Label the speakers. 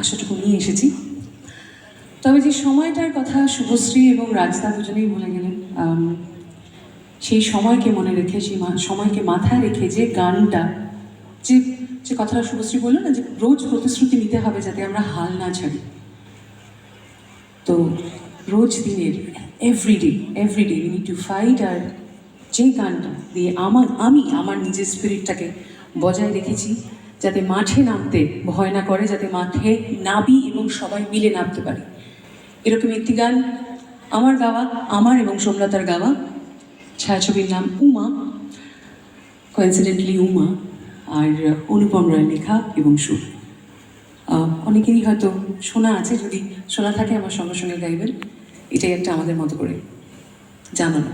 Speaker 1: সেটুকু নিয়ে এসেছি। তবে যে সময়টার কথা শুভশ্রী এবং রাজদা দুজনেই বলে গেলেন, সেই সময়কে মনে রেখে, সেই সময়কে মাথায় রেখে যে গানটা, যে যে কথাটা শুভশ্রী বললো না, যে রোজ প্রতিশ্রুতি নিতে হবে যাতে আমরা হাল না ছাড়ি। তো রোজ দিনের everyday we need to fight. আর যে গানটা দিয়ে আমি আমার নিজের স্পিরিটটাকে বজায় রেখেছি, যাতে মাঠে নামতে ভয় না করে, যাতে মাঠে নাবি এবং সবাই মিলে নামতে পারে, এরকম একটি গান আমার গাওয়া, আমার এবং সোমলতার গাওয়া। ছায়াছবির নাম উমা, কোইন্সিডেন্টলি উমা, আর অনুপম রায় লেখা এবং সুর। অনেকেরই হয়তো শোনা আছে, যদি শোনা থাকে আমার সঙ্গে সঙ্গে গাইবেন। এটাই একটা আমাদের মতো করে জানানো।